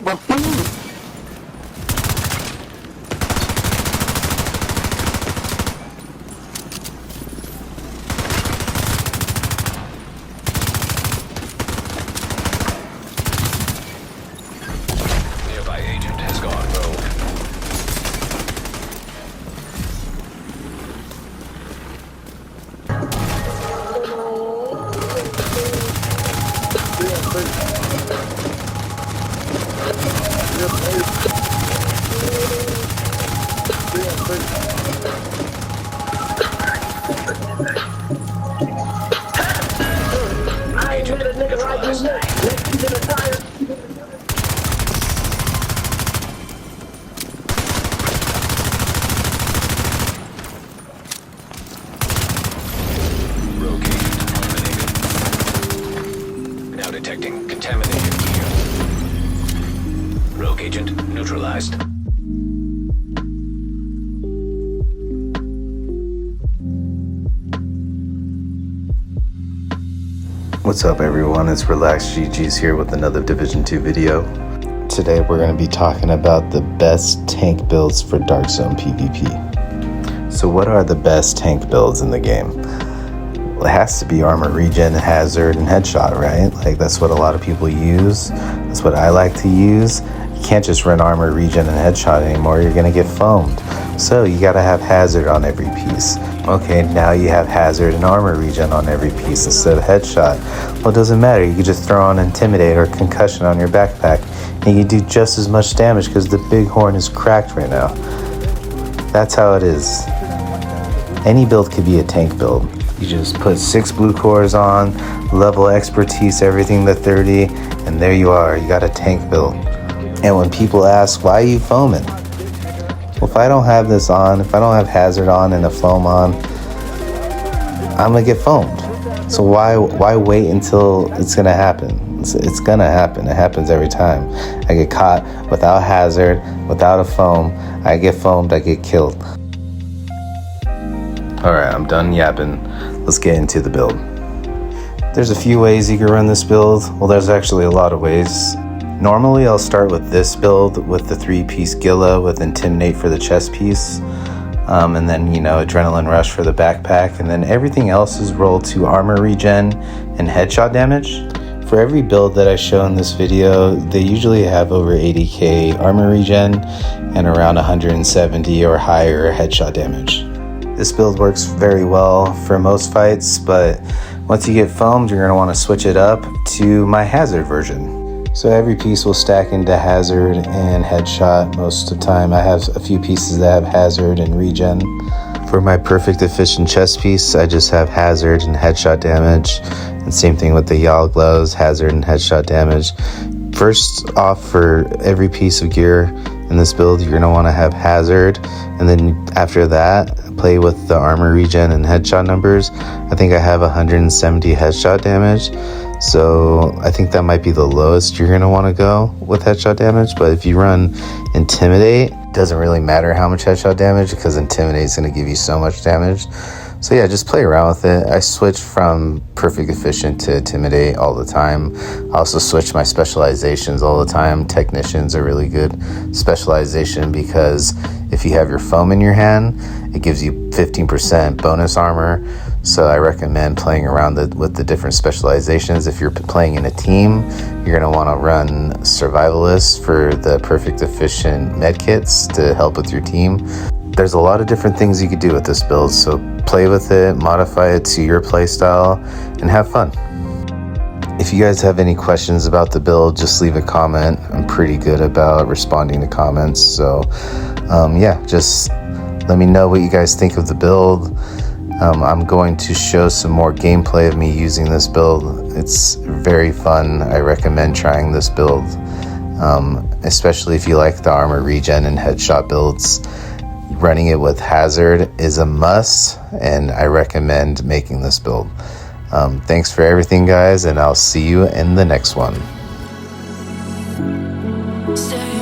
Nearby agent has gone rogue. Agent neutralized. Rogue agent eliminated. Now detecting contaminated gear. Rogue agent neutralized. What's up everyone, it's Relaxed GG's here with another Division 2 video. Today we're going to be talking about the best tank builds for Darkzone PvP. So what are the best tank builds in the game? Well, it has to be armor regen, hazard, and headshot, right? Like that's what a lot of people use. That's what I like to use. You can't just run armor regen and headshot anymore, you're going to get foamed. So you gotta have hazard on every piece. Okay, now you have hazard and armor regen on every piece instead of headshot. Well, it doesn't matter, you can just throw on intimidate or concussion on your backpack and you do just as much damage because the bighorn is cracked right now. That's how it is. Any build could be a tank build. You just put 6 blue cores on, level expertise, everything to 30, and there you are, you got a tank build. And when people ask, why are you foaming? Well, if I don't have this on, if I don't have hazard on and a foam on, I'm gonna get foamed. So why wait until it's gonna happen? It's gonna happen. It happens every time. I get caught without hazard, without a foam, I get foamed, I get killed. Alright, I'm done yapping. Let's get into the build. There's a few ways you can run this build. Well, there's actually a lot of ways. Normally I'll start with this build with the 3-piece Gilla with Intimidate for the chest piece, and then, you know, Adrenaline Rush for the backpack, and then everything else is rolled to armor regen and headshot damage. For every build that I show in this video, they usually have over 80k armor regen and around 170 or higher headshot damage. This build works very well for most fights, but once you get foamed, you're going to want to switch it up to my hazard version. So every piece will stack into hazard and headshot most of the time. I have a few pieces that have hazard and regen. For my perfect efficient chest piece, I just have hazard and headshot damage. And same thing with the Yal gloves, hazard and headshot damage. First off, for every piece of gear in this build, you're gonna wanna have hazard. And then after that, play with the armor regen and headshot numbers. I think I have 170 headshot damage. So I think that might be the lowest you're gonna wanna go with headshot damage. But if you run Intimidate, it doesn't really matter how much headshot damage because Intimidate is gonna give you so much damage. So yeah, just play around with it. I switch from perfect efficient to Intimidate all the time. I also switch my specializations all the time. Technicians are really good specialization because if you have your foam in your hand, it gives you 15% bonus armor. So I recommend playing around with the different specializations. If you're playing in a team, you're gonna wanna run Survivalist for the perfect efficient medkits to help with your team. There's a lot of different things you could do with this build, so play with it, modify it to your playstyle, and have fun. If you guys have any questions about the build, just leave a comment. I'm pretty good about responding to comments, so yeah, just let me know what you guys think of the build. I'm going to show some more gameplay of me using this build. It's very fun. I recommend trying this build, especially if you like the armor regen and headshot builds. Running it with hazard is a must, and I recommend making this build. Thanks for everything, guys, and I'll see you in the next one. Stay